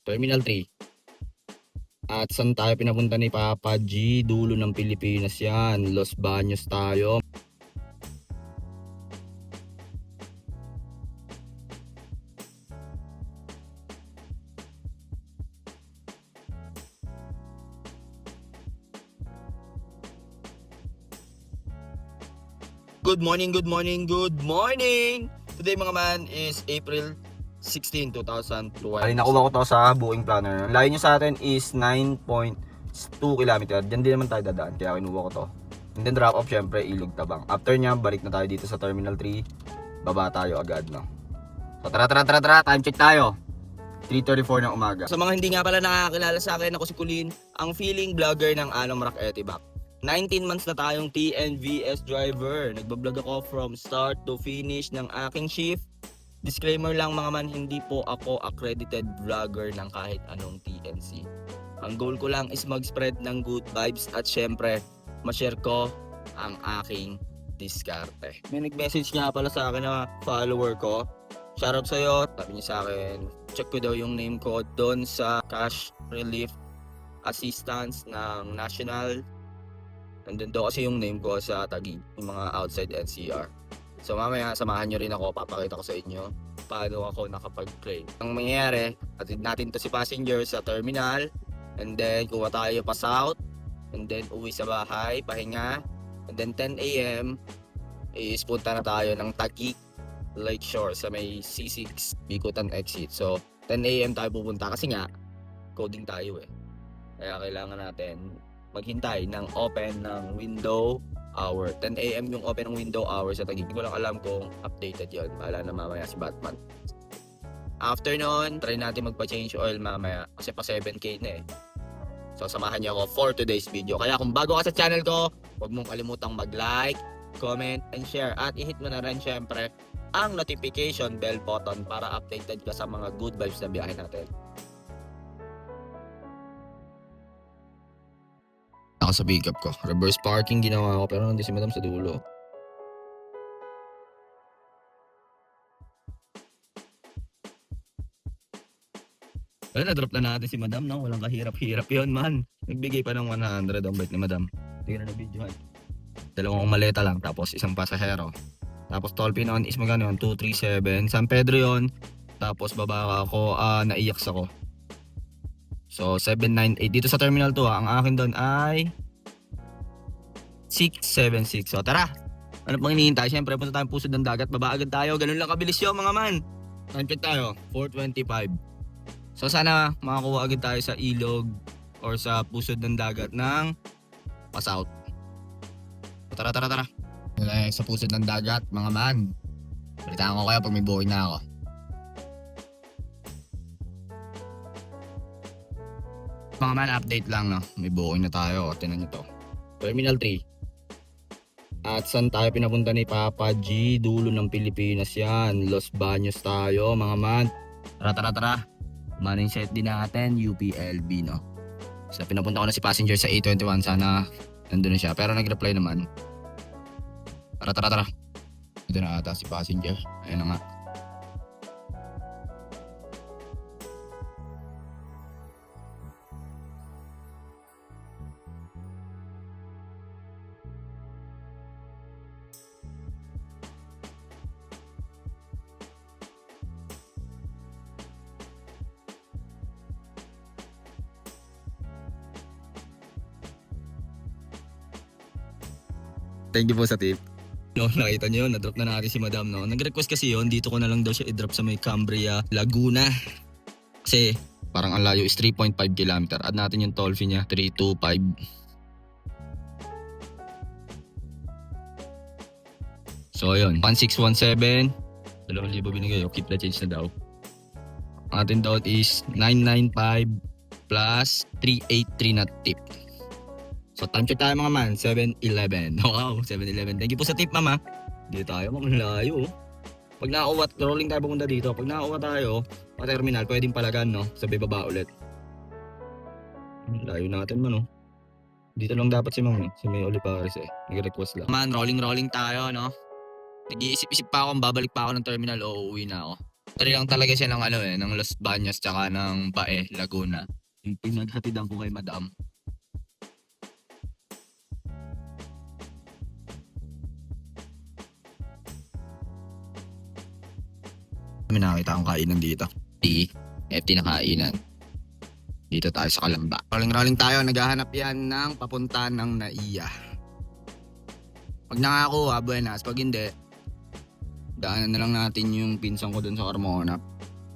Terminal 3. At saan tayo pinapunta ni Papa G? Dulo ng Pilipinas yan. Los Baños tayo. Good morning, good morning, good morning! Today mga man is April 16, 2012. Ay, nakuha ko to sa Booking Planner. Layo nyo sa atin is 9.2 km. Diyan din naman tayo dadaan, kaya kinuha ko to. And then drop off, syempre, Ilog Tabang. After nya, balik na tayo dito sa Terminal 3. Baba tayo agad, no? So tara, time check tayo. 3:34 ng umaga. Sa mga hindi nga pala nakakilala sa akin, ako si Kulin, ang feeling vlogger ng Alam Rock Etibac. 19 months na tayong TNVS driver. Nagbablog ako from start to finish ng aking shift. Disclaimer lang mga man, hindi po ako accredited vlogger ng kahit anong TNC. Ang goal ko lang is mag-spread ng good vibes at syempre, ma-share ko ang aking diskarte. May nag-message nga pala sa akin na follower ko. Shoutout sa'yo. Sabi niya sa akin, check ko daw yung name ko doon sa cash relief assistance ng national. Nandun daw kasi yung name ko sa Taguig, yung mga outside NCR. So mamaya samahan nyo rin ako, papakita ko sa inyo paano ako nakapag-claim. Ang mangyayari, atid natin to si passenger sa terminal, and then kuha tayo pa south, and then uwi sa bahay, pahinga, and then 10 AM is punta na tayo ng Taguig Lakeshore sa may C6 Bikutan exit. So 10 AM tayo pupunta kasi nga coding tayo eh. Kaya kailangan natin maghintay ng open ng window hour. 10 AM yung open ng window hour sa Taguig. Hindi ko lang alam kung updated yun. Bahala na mamaya si Batman. After nun, try natin magpa-change oil mamaya kasi pa 7K na eh. So samahan niyo ako for today's video. Kaya kung bago ka sa channel ko, huwag mong kalimutang mag-like, comment, and share. At i-hit mo na rin syempre ang notification bell button para updated ka sa mga good vibes na biyahe natin. Ako sa pickup ko. Reverse parking ginawa ko pero hindi si madam sa dulo. Wala, na-drop na natin si madam, no? Walang kahirap-hirap yun, man. Nagbigay pa ng 100 ang bait ni madam. Hindi na na-videohan. Dalawang maleta lang, tapos isang pasahero. Tapos toll fee noon is magkano yun? 237. San Pedro yun. Tapos baba ako, naiyak ako. So, 798. Dito sa Terminal 2, ang akin doon ay 676. So, tara! Ano pang hinihintay? Siyempre, punta tayong pusod ng dagat. Baba agad tayo. Ganun lang kabilis yun, mga man. Time check tayo. 4:25. So, sana makakuha agad tayo sa ilog or sa pusod ng dagat ng pa-south. So, tara. Wala sa pusod ng dagat, mga man. Balitaan ko kayo pag may buhay na ako. Mga man, update lang, no? May booking na tayo. Tinan nyo to. Terminal 3. At saan tayo pinapunta ni Papa G? Dulo ng Pilipinas yan. Los Baños tayo, mga man. Tara. Maning set din natin, UPLB, no? So, pinapunta ko na si passenger sa A21. Sana nandun na siya. Pero nag-reply naman. Tara. Ito na ata si passenger. Ayun na nga. Thank you po sa tip. No, nakita nyo yun, na-drop na natin si madam, no? Nag-request kasi yun, dito ko na lang daw siya i-drop sa may Cambria, Laguna. Kasi parang ang layo is 3.5 km. Add natin yung toll fee niya, 325. So yun, 1617. 2,000 binigay, keep the change na daw. Ang atin daw is 995 plus 383 na tip. So time check tayo mga man, 7-Eleven. Wow, 7-Eleven. Thank you po sa tip, mama. Dito tayo, malayo. Pag nakakuha, rolling tayo pumunta dito. Pag nakakuha tayo, pa-terminal, pwedeng palagan, no? Sabi baba ulit. Layo natin man, no? Dito lang dapat si mama, si May Olivares eh. Nag-request lang. Man, rolling tayo, no? Nag-iisip-isip pa ako, babalik pa ako ng terminal o uuwi na ako. Tari lang talaga siya ng ano ng Los Baños tsaka ng Bae, Laguna. Yung pinaghatidan ko kay Madam. May nakita akong kainan dito. FT na kainan. Dito tayo sa Kalamba. Rolling tayo, naghahanap yan ng papunta ng Naiya. Pag nakakuha, buenas. Pag hindi, daanan na lang natin yung pinsan ko dun sa Carmona.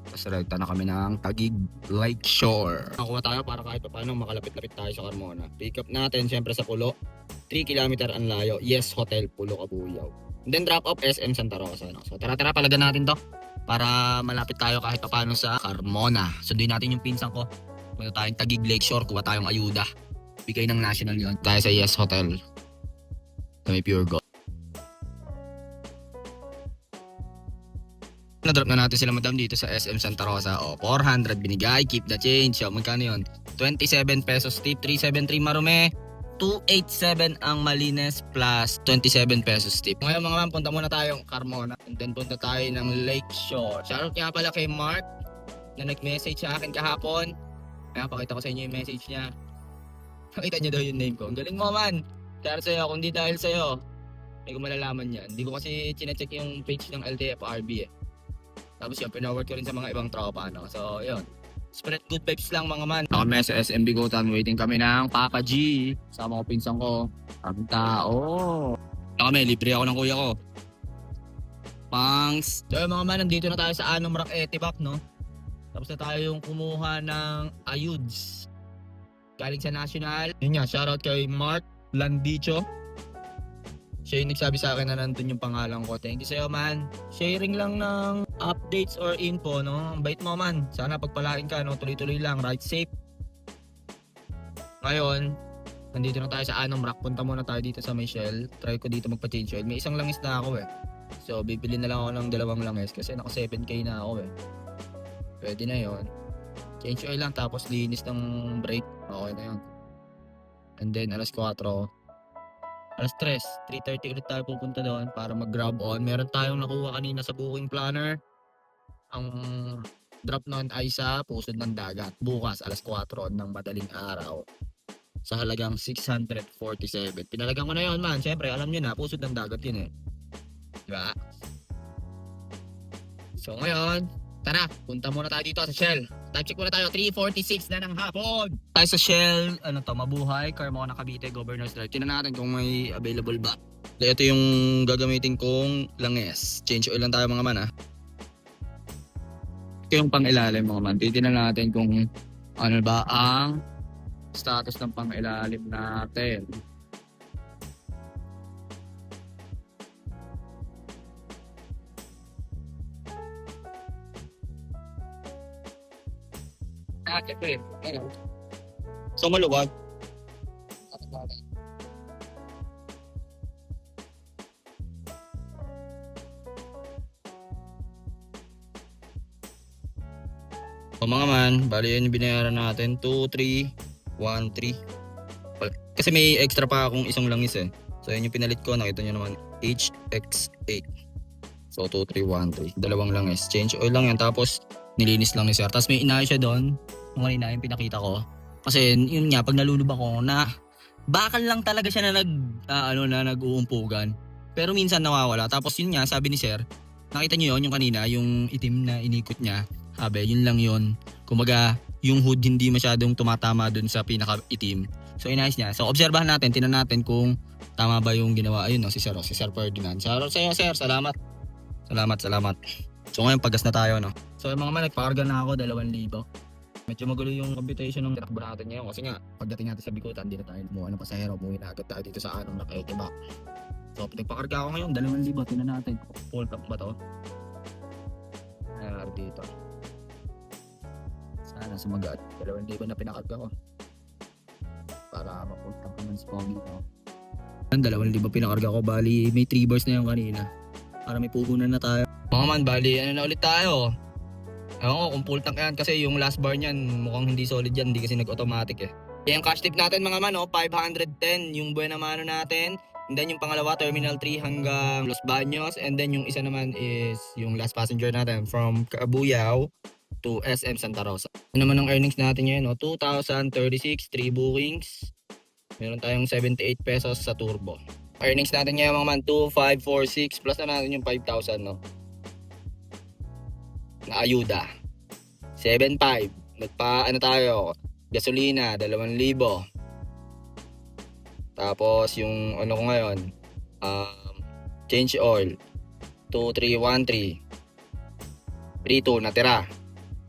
Tapos rekta na kami ng Taguig Lakeshore. Nakuha tayo para kahit paano makalapit-lapit tayo sa Carmona. Pick up natin syempre sa Pulo. 3 kilometer ang layo. Yes Hotel, Pulo, Kabuyaw. And then drop off SM Santa Rosa. No? So tara palagan natin to para malapit tayo kahit paano sa Carmona. Sunduin natin yung pinsan ko. Punta tayong Taguig Lakeshore, kuha tayong ayuda. Bigay ng national yon. Tayo sa Yes Hotel. Sa may Pure Gold. Na-drop na natin sila madam dito sa SM Santa Rosa. O, 400 binigay. Keep the change. O, magkano yun? 27 pesos tip. 373 Marume. 287 ang Malines plus 27 pesos tip. Ngayon mga ma'am, punta muna tayong Carmona. And then punta tayo ng Lakeshore. Shoutout nga pala kay Mark na nag-message sa akin kahapon. Kaya pakita ko sa inyo yung message niya. Pakita niyo daw yung name ko. Ang galing mo man. Dahil sa'yo, kung di dahil sa'yo, hindi ko malalaman yan. Hindi ko kasi chinecheck yung page ng LTFRB eh. Tapos yun, pinaward ko rin sa mga ibang tropa. No? So, yun. Spread good vibes lang mga man. Kami sa SMB Gotan, waiting kami ng Papa G. Sama ko pinsan ko. Ang tao. Kami, libre ako ng kuya ko. Pangs. So yun mga man, nandito na tayo sa Anom Rock Etibak, no? Tapos na tayo yung kumuha ng ayuds. Galing sa National. Yun nga, shoutout kay Mark Landicho. Siya yung nagsabi sa akin na nandun yung pangalan ko. Thank you sa'yo man. Sharing lang ng updates or info, no? Ang bait mo man. Sana pagpalain ka, no? Tuloy-tuloy lang. Ride safe. Ngayon, nandito na tayo sa Anom Rock. Punta muna tayo dito sa Michelle. Try ko dito magpa-change oil. May isang langis na ako eh. So, bibili na lang ako ng 2 langis kasi naka 7K na ako eh. Pwede na yon. Change oil lang tapos linis ng brake. Okay na yun. And then, alas 4. Alas 3, 3:30 ulit tayo pupunta doon para mag-grab on. Meron tayong nakuha kanina sa booking planner. Ang drop noon ay sa Pusod ng Dagat. Bukas, alas 4 ng madaling araw. Sa halagang 647. Pinalagan ko na yun man. Siyempre, alam nyo na, Pusod ng Dagat yun eh. Diba? So ngayon, tara, punta muna tayo dito sa Shell. Time check muna tayo, 3:46 na ng hapon. Tayo sa Shell, ano to, Mabuhay, Carmona, Cavite, Governor's Drive. Tingnan natin kung may available ba. Ito yung gagamitin kong langis. Change oil lang tayo mga man ha. Ito yung pang-ilalim mga man. Titignan natin kung ano ba ang status ng pang-ilalim natin. Siyempre, so maluwag. O mga man, bali yun yung binayaran natin, 2,313. Kasi may extra pa akong isang langis eh. So yun yung pinalit ko, nakita nyo naman, HX8. So 2,313, 2 langis. Change oil lang yan, tapos nilinis lang ni sir. Tapos may inaya siya doon. Yung kanina yung pinakita ko. Kasi yun nga, pag nalulubak ko na bakal lang talaga siya na nag-uumpugan. Pero minsan nawawala. Tapos yun nga, sabi ni sir, nakita niyo yun yung kanina, yung itim na inikot niya. Sabi, yun lang yun. Kumbaga, yung hood hindi masyadong tumatama dun sa pinaka-itim. So inayos niya. So obserbahan natin, tinan natin kung tama ba yung ginawa. Ayun no, si Sir Ferdinand. Shoutout sa iyo sir, salamat. Salamat. So ngayon pagas na tayo no. So yung mga man, nagpakarga na ako 2,000. Medyo magulo yung computation ng tinakbo natin ngayon kasi nga pagdating natin sa Bikutan, hindi na tayo kumuha ng pasahero, umuwi na agad tayo dito sa Anom Rock Etibak. So nagpakarga ako ngayon 2,000, tingnan natin full tank ba to. Ayan dito. Sana sumagat 2,000 na pinakarga ko para mapunta ko ng Spogi ko. 2,000 pinakarga ko, bali may 3 bars na yung kanina para may puhunan na tayo. Mga man, bali ano na ulit tayo. Ewan ko kung full tank yan kasi yung last bar niyan mukhang hindi solid yan, hindi kasi nag-automatic eh. Yung cash tip natin mga man, 510 yung buena mano natin. And then yung pangalawa, Terminal 3 hanggang Los Baños. And then yung isa naman is yung last passenger natin from Cabuyao to SM Santa Rosa. Ano naman ang earnings natin ngayon, no? 2,036, 3 bookings. Meron tayong 78 pesos sa turbo. Earnings natin ngayon mga man, 2,546 plus na natin yung 5,000, no? Na ayuda. 7,500. Ano tayo? Gasolina, 2,000. Tapos yung ano ko ngayon, change oil, 2,313. 3,200 natira.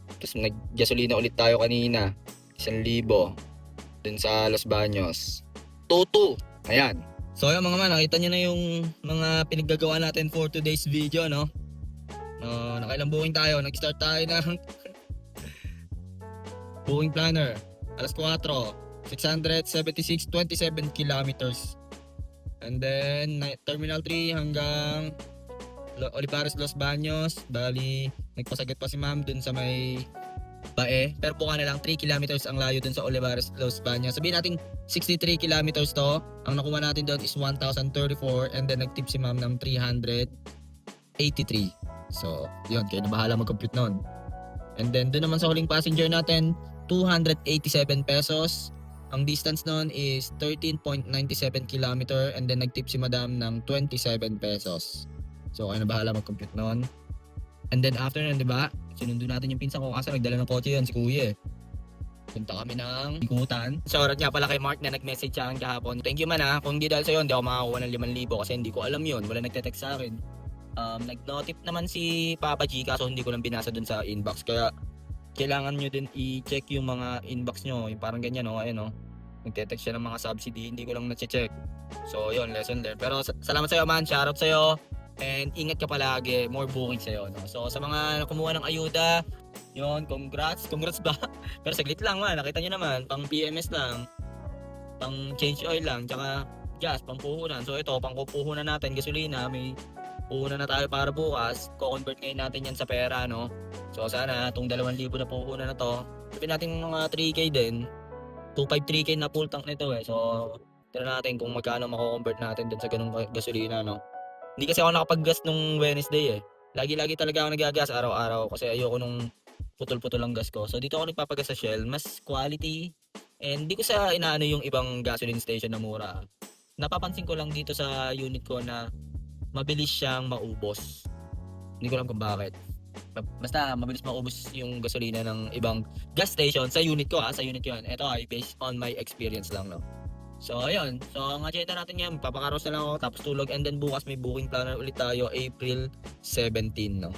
Tapos nag-gasolina ulit tayo kanina, 1,000. Dun sa Los Baños, 2,200. Ayan. So yun mga man, nakita nyo na yung mga pinaggagawa natin for today's video, no? Nakailang booking tayo. Nag-start tayo ng booking planner. Alas 4. 676, 27 kilometers. And then, Terminal 3 hanggang Olivares, Los Baños. Bali, nagpasagat pa si ma'am dun sa may Bae. Pero buka na lang, 3 kilometers ang layo dun sa Olivares, Los Baños. Sabihin natin, 63 kilometers to. Ang nakuha natin doon is 1,034. And then, nag-tip si ma'am ng 383. So, yun. Kaya na bahala mag-compute nun. And then, dun naman sa huling passenger natin, 287 pesos. Ang distance nun is 13.97 kilometer and then nag-tip si madam ng 27 pesos. So, kayo na bahala mag-compute nun. And then after nun, di ba? Sinundo natin yung pinsan ko kasi nagdala ng kotse yun, si Kuya. Punta kami ng ikutan. Shoutout nga pala kay Mark na nag-message sa akin kahapon. Thank you man ha. Kung hindi dahil sa'yo, hindi ako makakuha ng 5,000 kasi hindi ko alam yun. Wala nagte-text sa akin. Nag-notif naman si Papa G kaso hindi ko lang binasa dun sa inbox. Kaya kailangan nyo din i-check yung mga inbox nyo. Yung parang ganyan, no? Ayun, no? Nagte-text siya ng mga subsidy, hindi ko lang na-check. So, yun, lesson learned. Pero salamat sa'yo, man. Shoutout sa'yo. And ingat ka palagi. More booking sa'yo, no? So, sa mga kumuha ng ayuda, yun, congrats. Congrats ba? Pero saglit lang, man. Nakita nyo naman, pang PMS lang. Pang change oil lang. Tsaka gas, pang puhunan. So, ito, pang puhunan natin, gasolina. May puhunan na tayo para bukas. Ko-convert ngayon natin yan sa pera, no? So sana itong 2,000 na puhunan na to, sabihin natin mga 3K din, 2,500, 3K na full tank nito eh. So tira natin kung magkano mako-convert natin dun sa ganung gasolina, no? Hindi kasi ako nakapag-gas nung Wednesday eh. Lagi-lagi talaga ako nagagas araw-araw kasi ayoko nung putol-putol ang gas ko. So dito ako nagpapagas sa Shell, mas quality. And hindi ko sa inaano yung ibang gasoline station na mura. Napapansin ko lang dito sa unit ko na mabilis siyang maubos. Hindi ko alam kung bakit. Basta mabilis maubos yung gasolina ng ibang gas station sa unit ko sa unit ko yan. Ito ay based on my experience lang, no. So ayun, so ang agenda natin ngayon, papakaros na lang ako tapos tulog and then bukas may booking planner ulit tayo April 17, no.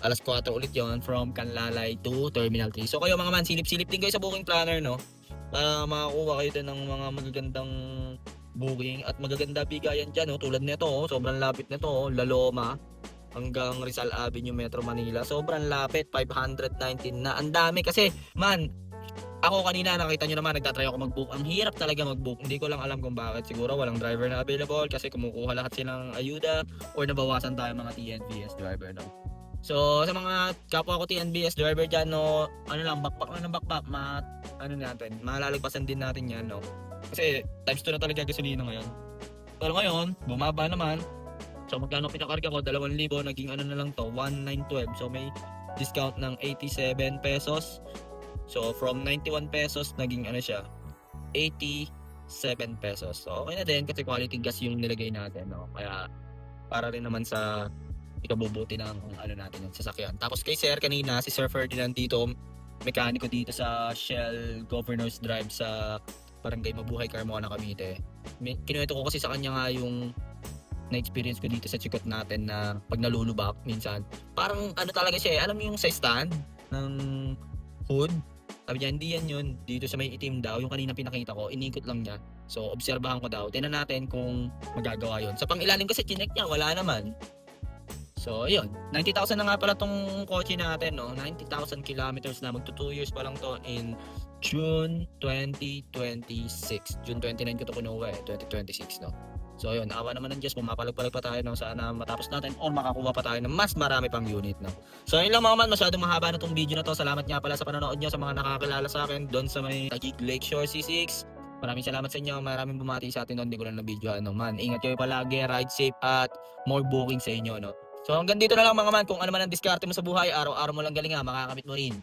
Alas 4 ulit yon from Canlalay to Terminal 3. So kayo mga man, silip-silip din kayo sa booking planner, no. Para makakuha kayo din ng mga magagandang booking at magaganda bigayan dyan, no. Tulad nito, sobrang lapit nito, La Loma hanggang Rizal Avenue, Metro Manila. Sobrang lapit, 519 na. Ang dami kasi, man, ako kanina nakita nyo naman, nagtatry ako mag-book. Ang hirap talaga mag-book. Hindi ko lang alam kung bakit. Siguro walang driver na available kasi kumukuha lahat silang ayuda or nabawasan tayo mga TNBS driver, no? So, sa mga kapwa ko TNBS driver dyan, no, ano lang, backpack lang ng backpack, ano natin, malalagpasan din natin yan, no? Kasi times 2 na talaga gasolina ngayon. Pero ngayon, bumaba naman. So magkano pinakarga ko? 2,000, naging ano na lang to, 1,912. So may discount ng 87 pesos. So from 91 pesos naging ano siya, 87 pesos. So okay na din kasi quality gas yung nilagay natin, no. Kaya para rin naman sa ikabubuti ng ano natin yung sasakyan. Tapos kay Sir kanina, si Sir Ferdinand dito, mekaniko dito sa Shell Governors Drive sa Barangay Mabuhay, Carmona, Cavite. Kinuwento ko kasi sa kanya nga yung na-experience ko dito sa Chikot natin na pag nalulubak minsan, parang ano talaga siya eh, alam mo yung sa stand ng hood, sabi niya hindi yan yun, dito sa may itim daw, yung kanina pinakita ko, inikot lang niya. So obserbahan ko daw, tingnan natin kung magagawa yun. Sa pang-ilalim kasi chinek niya, wala naman. So ayun, 90,000 na nga pala tong kotse natin, no. 90,000 kilometers na, magto 2 years pa lang to in June 2026. June 29 ko to kinuha eh, 2026, no. So ayun, awa naman ng Diyos, pumapalag-palag pa tayo, no, sana matapos natin or makakuha pa tayo ng mas marami pang unit, no. So ayun lang mga man, masyadong mahaba na tong video na to. Salamat nga pala sa panonood nyo, sa mga nakakilala sa akin doon sa may Taguig Lakeshore C6. Maraming salamat sa inyo. Maraming bumati sa atin noon. Hindi ko lang na video ano man. Ingat kayo palagi. Ride safe at more booking sa inyo. No? So hanggang dito na lang mga man. Kung ano man ang diskarte mo sa buhay, araw-araw mo lang galingan, makakamit mo rin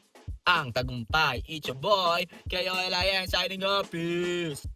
ang tagumpay. It's your boy, Kayo Alliance, signing off. Peace!